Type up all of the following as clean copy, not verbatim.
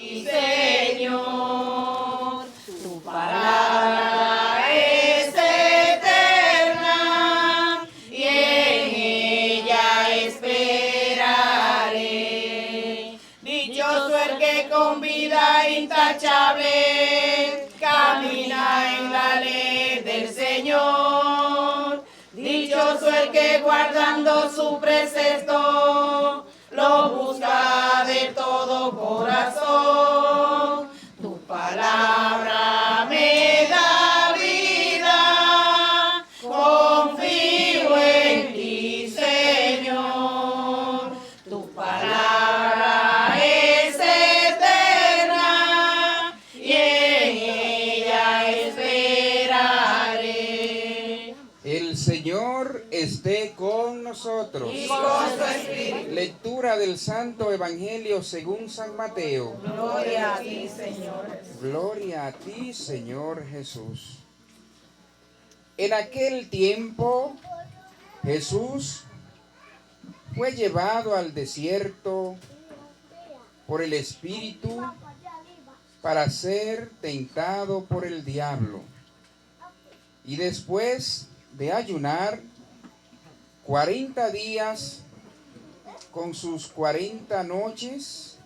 ti, Señor. Tu palabra es eterna y en ella esperaré. Dichoso el que con vida intachable camina en la ley del Señor. Dichoso el que guardando su precepto lo busca de todo corazón. Tu palabra me da vida, confío en ti, Señor. Tu palabra es eterna y en ella esperaré. El Señor esté con nosotros. Y con su espíritu. Lectura del Santo Evangelio según San Mateo. Gloria a ti, Señor. Gloria a ti, Señor Jesús. En aquel tiempo, Jesús fue llevado al desierto por el Espíritu para ser tentado por el diablo. Y después de ayunar 40 días con sus 40 noches,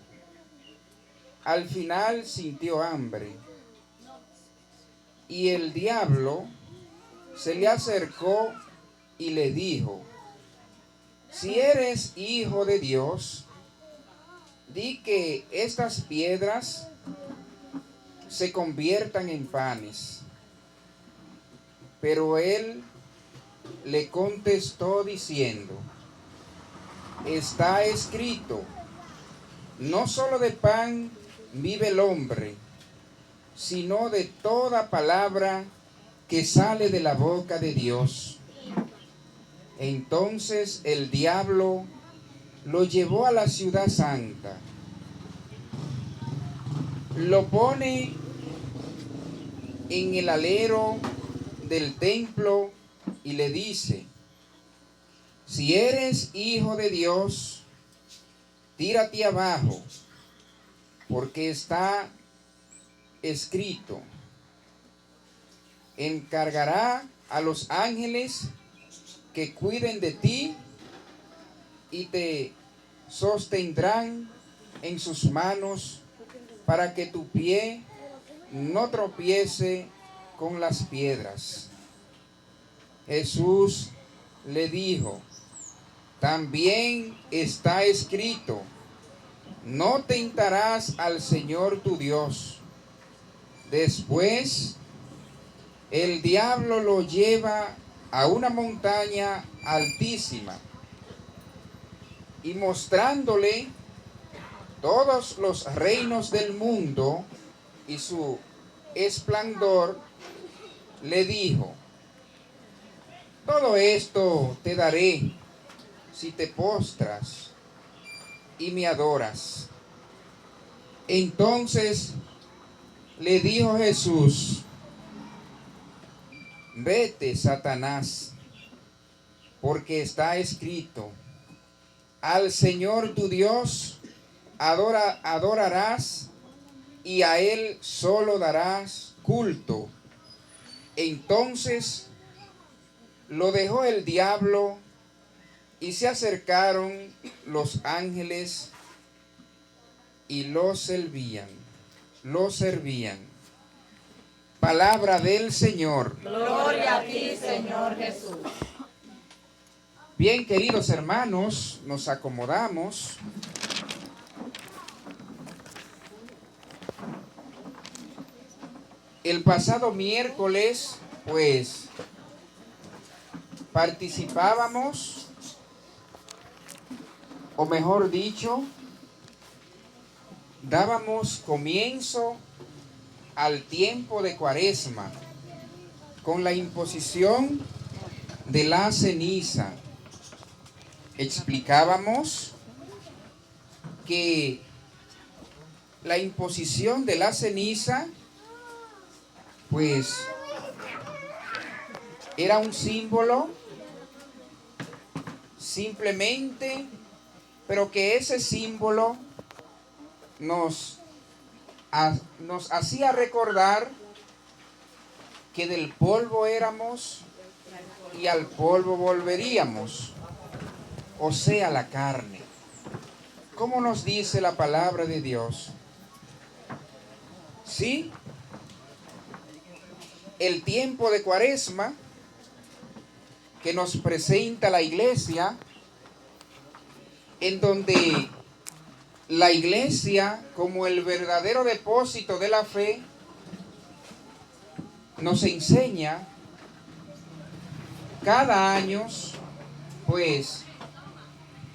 al final sintió hambre. Y el diablo se le acercó y le dijo: si eres hijo de Dios, di que estas piedras se conviertan en panes. Pero él le contestó diciendo: está escrito, no solo de pan vive el hombre, sino de toda palabra que sale de la boca de Dios. Entonces el diablo lo llevó a la ciudad santa, lo pone en el alero del templo y le dice: si eres hijo de Dios, tírate abajo, porque está escrito, encargará a los ángeles que cuiden de ti y te sostendrán en sus manos para que tu pie no tropiece con las piedras. Jesús le dijo: también está escrito, no tentarás al Señor tu Dios. Después, el diablo lo lleva a una montaña altísima y mostrándole todos los reinos del mundo y su esplendor, le dijo: todo esto te daré si te postras y me adoras. Entonces le dijo Jesús: vete, Satanás, porque está escrito, al Señor tu Dios adorarás y a Él solo darás culto. Entonces lo dejó el diablo y se acercaron los ángeles y lo servían. Palabra del Señor. Gloria a ti, Señor Jesús. Bien, queridos hermanos, nos acomodamos. El pasado miércoles, pues, participábamos, o mejor dicho, dábamos comienzo al tiempo de Cuaresma con la imposición de la ceniza. Explicábamos que la imposición de la ceniza, pues, era un símbolo simplemente, pero que ese símbolo nos nos hacía recordar que del polvo éramos y al polvo volveríamos, o sea, la carne. ¿Cómo nos dice la palabra de Dios? Sí, el tiempo de Cuaresma que nos presenta la iglesia, en donde la iglesia, como el verdadero depósito de la fe, nos enseña cada año, pues,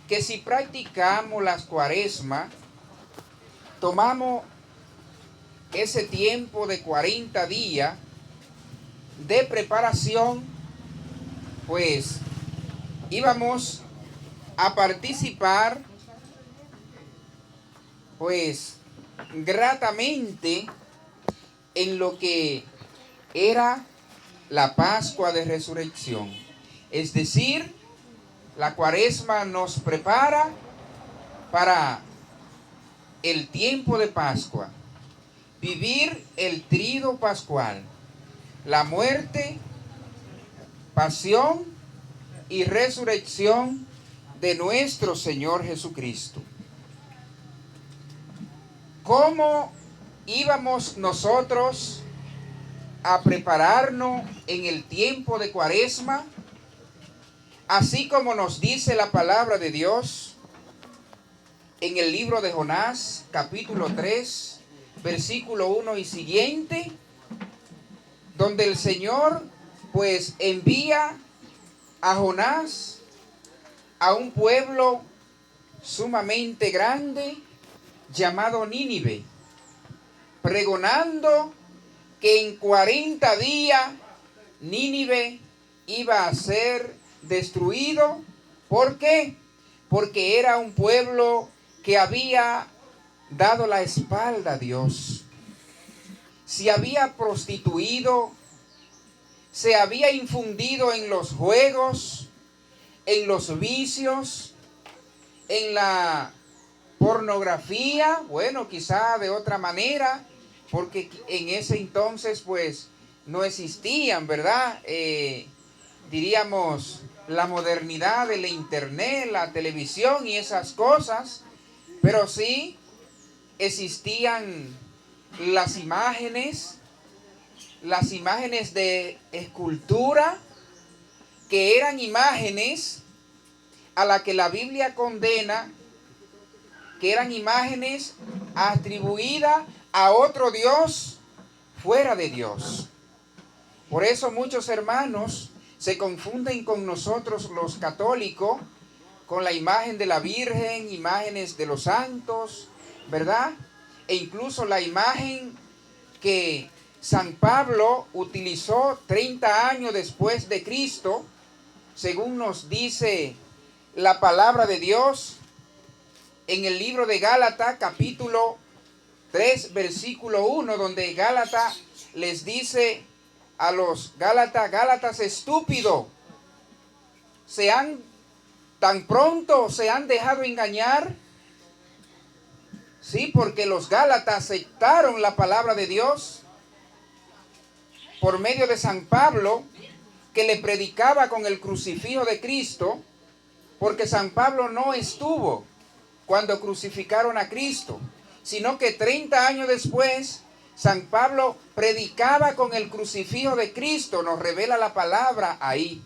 que si practicamos las Cuaresma, tomamos ese tiempo de 40 días de preparación, pues íbamos a participar pues gratamente en lo que era la Pascua de Resurrección. Es decir, la Cuaresma nos prepara para el tiempo de Pascua, vivir el trido pascual, la muerte, pasión y resurrección de nuestro Señor Jesucristo. ¿Cómo íbamos nosotros a prepararnos en el tiempo de Cuaresma? Así como nos dice la palabra de Dios en el libro de Jonás, capítulo 3, versículo 1 y siguiente, donde el Señor pues envía a Jonás a un pueblo sumamente grande llamado Nínive, pregonando que en 40 días Nínive iba a ser destruido. ¿Por qué? Porque era un pueblo que había dado la espalda a Dios, se había prostituido, se había infundido en los juegos, en los vicios, en la pornografía, bueno, quizá de otra manera, porque en ese entonces pues no existían, ¿verdad? Diríamos la modernidad de la internet, la televisión y esas cosas, pero sí existían las imágenes de escultura, que eran imágenes a las que la Biblia condena, que eran imágenes atribuidas a otro Dios fuera de Dios. Por eso muchos hermanos se confunden con nosotros los católicos, con la imagen de la Virgen, imágenes de los santos, ¿verdad? E incluso la imagen que San Pablo utilizó 30 años después de Cristo, según nos dice la palabra de Dios en el libro de Gálatas, capítulo 3, versículo 1, donde Gálatas les dice a los Gálatas estúpido, tan pronto se han dejado engañar. Sí, porque los Gálatas aceptaron la palabra de Dios por medio de San Pablo, que le predicaba con el crucifijo de Cristo, porque San Pablo no estuvo cuando crucificaron a Cristo, sino que 30 años después San Pablo predicaba con el crucifijo de Cristo. Nos revela la palabra ahí.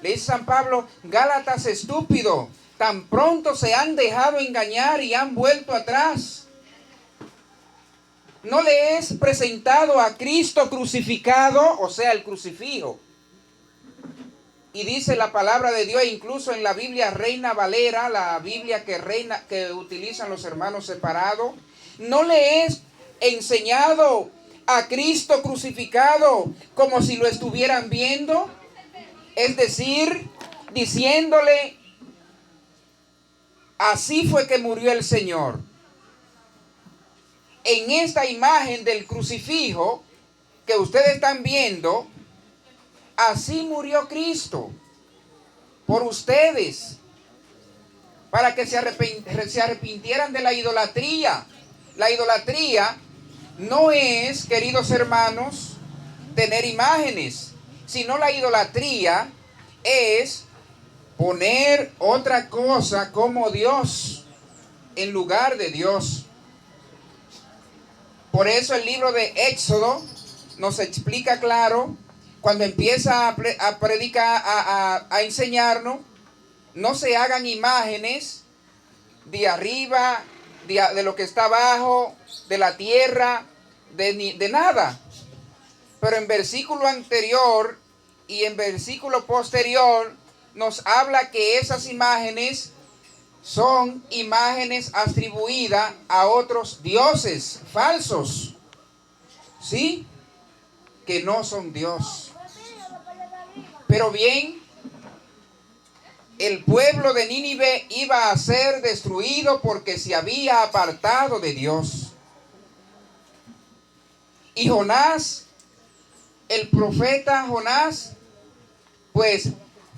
Le dice San Pablo: Gálatas estúpido, tan pronto se han dejado engañar y han vuelto atrás. ¿No le es presentado a Cristo crucificado? O sea, el crucifijo. Y dice la palabra de Dios, incluso en la Biblia Reina Valera, la Biblia que utilizan los hermanos separados, ¿no le es enseñado a Cristo crucificado como si lo estuvieran viendo? Es decir, diciéndole: así fue que murió el Señor. En esta imagen del crucifijo que ustedes están viendo, así murió Cristo por ustedes, para que se arrepintieran de la idolatría. La idolatría no es, queridos hermanos, tener imágenes, sino la idolatría es poner otra cosa como Dios en lugar de Dios. Por eso el libro de Éxodo nos explica claro, cuando empieza a predicar, a enseñarnos, no se hagan imágenes de arriba, de lo que está abajo, de la tierra, de nada. Pero en versículo anterior y en versículo posterior nos habla que esas imágenes son imágenes atribuidas a otros dioses falsos, ¿sí? Que no son Dios. Pero bien, el pueblo de Nínive iba a ser destruido porque se había apartado de Dios. Y Jonás, el profeta Jonás, pues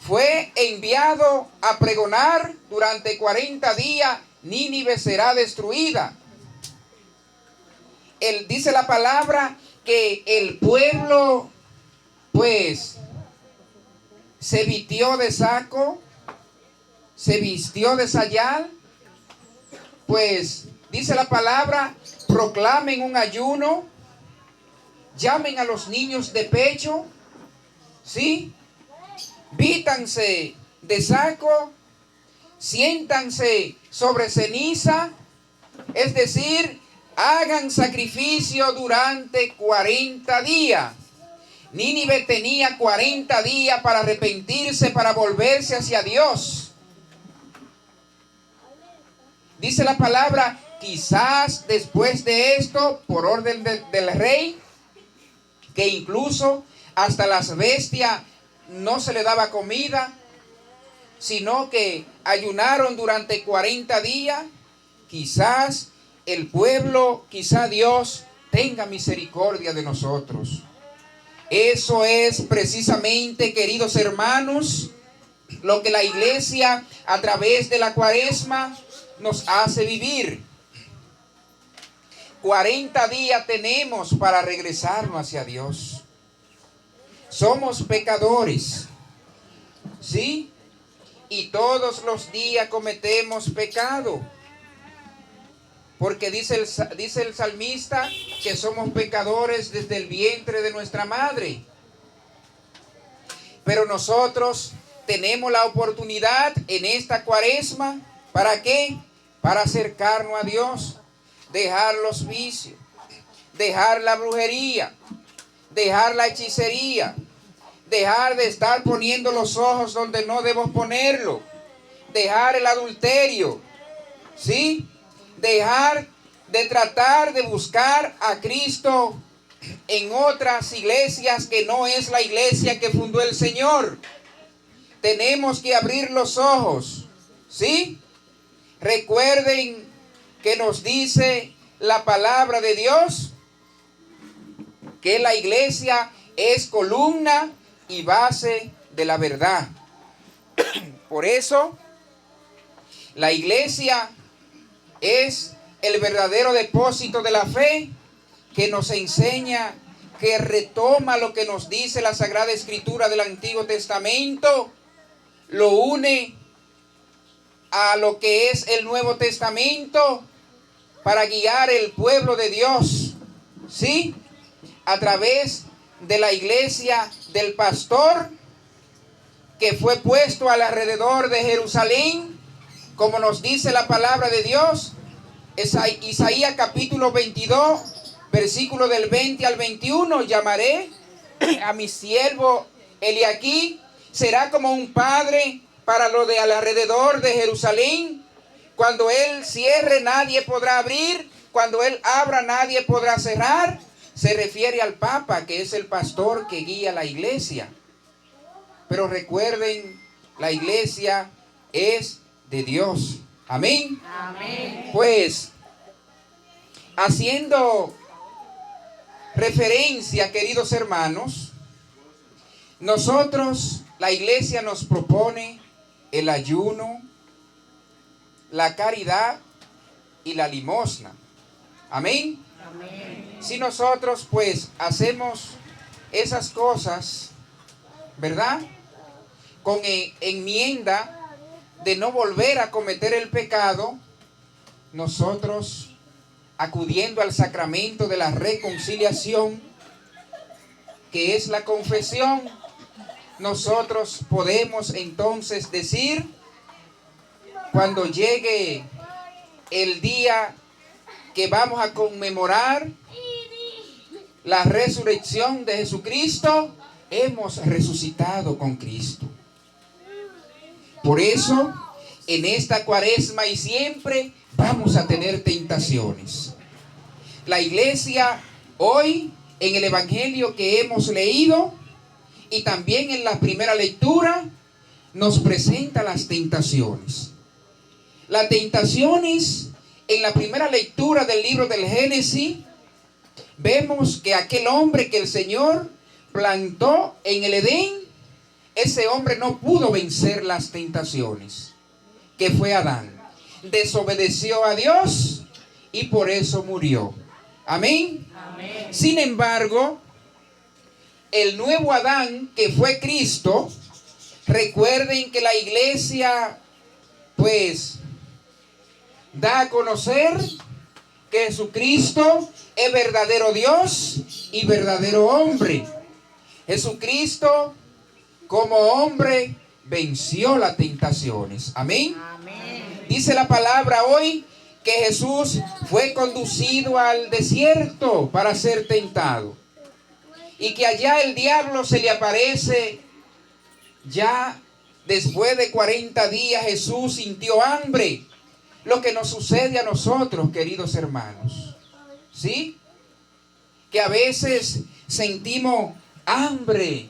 fue enviado a pregonar durante 40 días, Nínive será destruida. Dice la palabra que el pueblo, pues, se vistió de saco, se vistió de sayal, pues, dice la palabra, proclamen un ayuno, llamen a los niños de pecho, ¿sí? Vístanse de saco, siéntanse sobre ceniza, es decir, hagan sacrificio durante 40 días. Nínive tenía 40 días para arrepentirse, para volverse hacia Dios. Dice la palabra, quizás después de esto, por orden del rey, que incluso hasta las bestias no se le daba comida, sino que ayunaron durante 40 días, quizás el pueblo, quizá Dios tenga misericordia de nosotros. Eso es precisamente, queridos hermanos, lo que la iglesia a través de la Cuaresma nos hace vivir. 40 días tenemos para regresarnos hacia Dios. Somos pecadores, ¿sí? Y todos los días cometemos pecado. Porque dice el salmista que somos pecadores desde el vientre de nuestra madre. Pero nosotros tenemos la oportunidad en esta Cuaresma, ¿para qué? Para acercarnos a Dios, dejar los vicios, dejar la brujería, dejar la hechicería, dejar de estar poniendo los ojos donde no debemos ponerlo, dejar el adulterio, ¿sí? Dejar de tratar de buscar a Cristo en otras iglesias que no es la iglesia que fundó el Señor. Tenemos que abrir los ojos, ¿sí? Recuerden que nos dice la palabra de Dios que la iglesia es columna y base de la verdad. Por eso, la iglesia es el verdadero depósito de la fe que nos enseña, que retoma lo que nos dice la Sagrada Escritura del Antiguo Testamento, lo une a lo que es el Nuevo Testamento para guiar el pueblo de Dios, ¿sí? A través de la iglesia del pastor que fue puesto alrededor de Jerusalén, como nos dice la palabra de Dios, Isaías capítulo 22, versículo del 20 al 21, llamaré a mi siervo Eliaquí, será como un padre para lo de alrededor de Jerusalén. Cuando él cierre, nadie podrá abrir. Cuando él abra, nadie podrá cerrar. Se refiere al Papa, que es el pastor que guía la iglesia. Pero recuerden, la iglesia es de Dios. Amén. Amén. Pues, haciendo referencia, queridos hermanos, nosotros, la iglesia nos propone el ayuno, la caridad y la limosna. Amén. Amén. si nosotros pues hacemos esas cosas, ¿verdad? Con enmienda de no volver a cometer el pecado, nosotros acudiendo al sacramento de la reconciliación, que es la confesión, nosotros podemos entonces decir, cuando llegue el día que vamos a conmemorar la resurrección de Jesucristo, hemos resucitado con Cristo. Por eso, en esta cuaresma y siempre vamos a tener tentaciones. La iglesia hoy, en el evangelio que hemos leído y también en la primera lectura, nos presenta las tentaciones. Las tentaciones, en la primera lectura del libro del Génesis, vemos que aquel hombre que el Señor plantó en el Edén, ese hombre no pudo vencer las tentaciones, que fue Adán. Desobedeció a Dios y por eso murió. Amén. Amén. Sin embargo, el nuevo Adán, que fue Cristo, recuerden que la iglesia pues da a conocer que Jesucristo es verdadero Dios y verdadero hombre. Jesucristo como hombre venció las tentaciones. Amén. Amén. Dice la palabra hoy que Jesús fue conducido al desierto para ser tentado. Y que allá el diablo se le aparece. Ya después de 40 días Jesús sintió hambre. Lo que nos sucede a nosotros, queridos hermanos. ¿Sí? Que a veces sentimos hambre.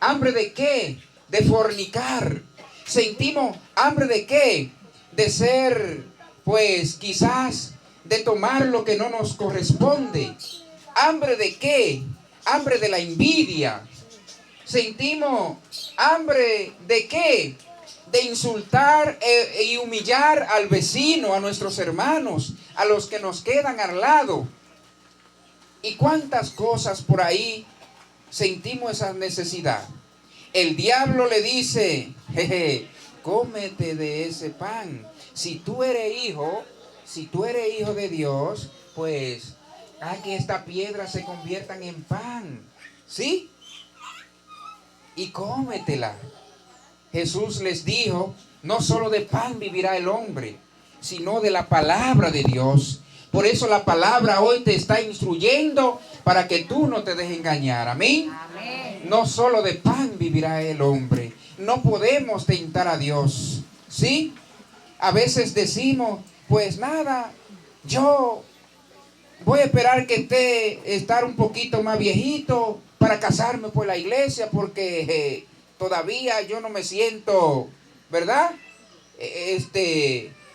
¿Hambre de qué? De fornicar. Sentimos hambre de qué? De ser, pues quizás, de tomar lo que no nos corresponde. ¿Hambre de qué? Hambre de la envidia. Sentimos hambre de qué? De insultar y humillar al vecino, a nuestros hermanos, a los que nos quedan al lado. ¿Y cuántas cosas por ahí sentimos esa necesidad? El diablo le dice, jeje, cómete de ese pan. Si tú eres hijo de Dios, pues haz que estas piedras se conviertan en pan. ¿Sí? Y cómetela. Jesús les dijo, no solo de pan vivirá el hombre, sino de la palabra de Dios. Por eso la palabra hoy te está instruyendo para que tú no te dejes engañar. Amén. Amén. No solo de pan vivirá el hombre. No podemos tentar a Dios. ¿Sí? A veces decimos, pues nada, yo voy a esperar que estar un poquito más viejito para casarme por la iglesia porque todavía yo no me siento, ¿verdad?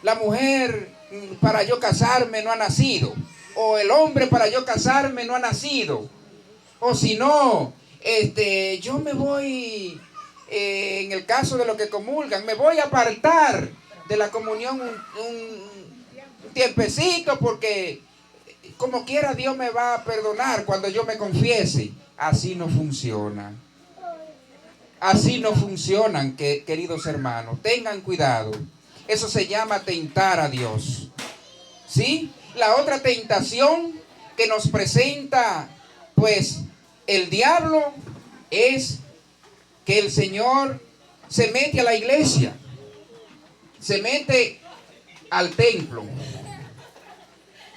La mujer para yo casarme no ha nacido. O el hombre para yo casarme no ha nacido. O si no, yo me voy, en el caso de los que comulgan, me voy a apartar de la comunión un tiempecito porque como quiera Dios me va a perdonar cuando yo me confiese. Así no funciona. Así no funcionan, queridos hermanos. Tengan cuidado. Eso se llama tentar a Dios. ¿Sí? La otra tentación que nos presenta, pues, el diablo es que el Señor se mete a la iglesia. Se mete al templo.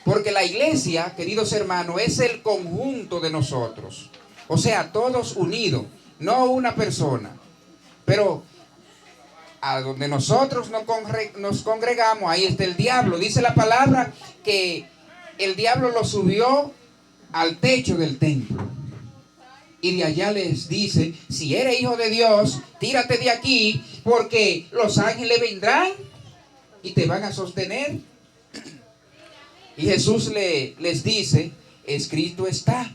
Porque la iglesia, queridos hermanos, es el conjunto de nosotros. O sea, todos unidos. No una persona, pero a donde nosotros nos congregamos, ahí está el diablo. Dice la palabra que el diablo lo subió al techo del templo. Y de allá les dice, si eres hijo de Dios, tírate de aquí, porque los ángeles vendrán y te van a sostener. Y Jesús les dice, escrito está,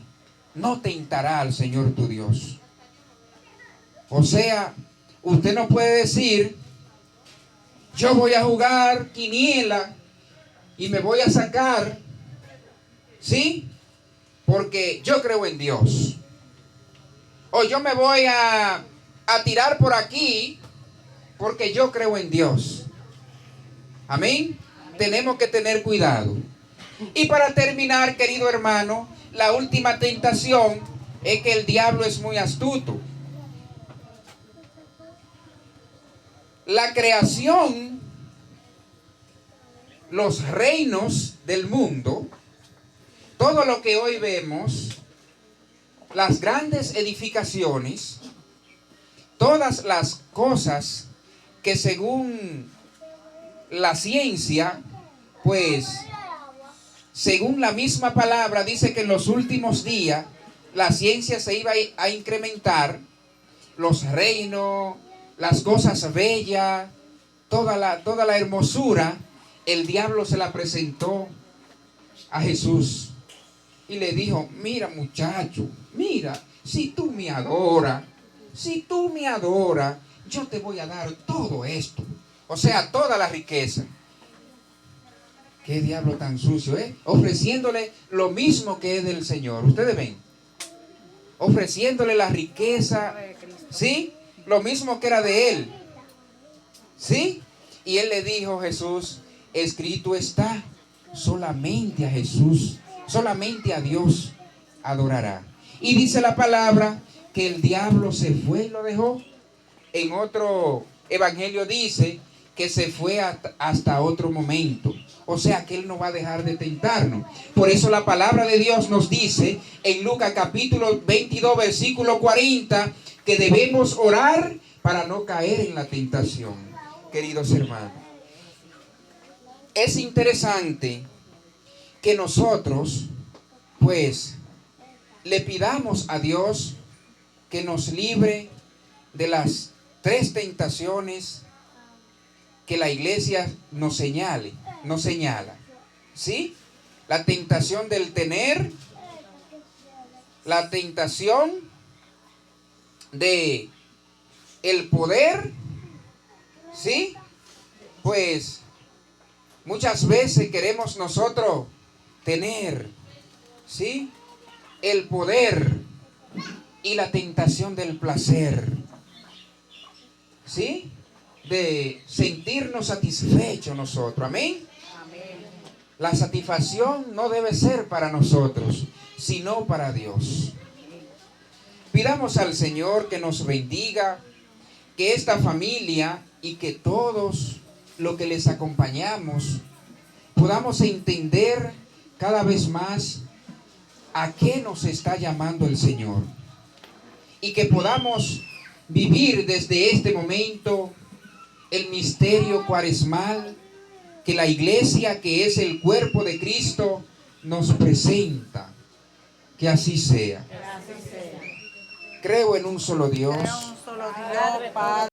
no tentará al Señor tu Dios. O sea, usted no puede decir, yo voy a jugar quiniela y me voy a sacar, ¿sí? porque yo creo en Dios. O yo me voy a tirar por aquí porque yo creo en Dios. Amén. Tenemos que tener cuidado. Y para terminar, querido hermano, la última tentación es que el diablo es muy astuto. La creación, los reinos del mundo, todo lo que hoy vemos, las grandes edificaciones, todas las cosas que según la ciencia, pues, según la misma palabra, dice que en los últimos días la ciencia se iba a incrementar, los reinos, las cosas bellas, toda la hermosura, el diablo se la presentó a Jesús y le dijo: mira, muchacho, mira, si tú me adoras, yo te voy a dar todo esto, o sea, toda la riqueza. Qué diablo tan sucio, ofreciéndole lo mismo que es del Señor. Ustedes ven, ofreciéndole la riqueza, ¿sí? Lo mismo que era de él, ¿sí? Y él le dijo, Jesús, escrito está, solamente a Jesús, solamente a Dios adorará. Y dice la palabra que el diablo se fue y lo dejó. En otro evangelio dice que se fue hasta otro momento. O sea que él no va a dejar de tentarnos. Por eso la palabra de Dios nos dice en Lucas capítulo 22 versículo 40 que debemos orar para no caer en la tentación. Queridos hermanos, es interesante que nosotros pues le pidamos a Dios que nos libre de las 3 tentaciones que la iglesia nos señala, ¿sí? La tentación del tener, la tentación de el poder, ¿sí? Pues muchas veces queremos nosotros tener, ¿sí?, el poder, y la tentación del placer, ¿sí?, de sentirnos satisfechos nosotros. Amén. La satisfacción no debe ser para nosotros, sino para Dios. Pidamos al Señor que nos bendiga, que esta familia y que todos los que les acompañamos podamos entender cada vez más a qué nos está llamando el Señor, y que podamos vivir desde este momento el misterio cuaresmal que la iglesia, que es el cuerpo de Cristo, nos presenta. Que así sea. Creo en un solo Dios, Creo en un solo Dios, Padre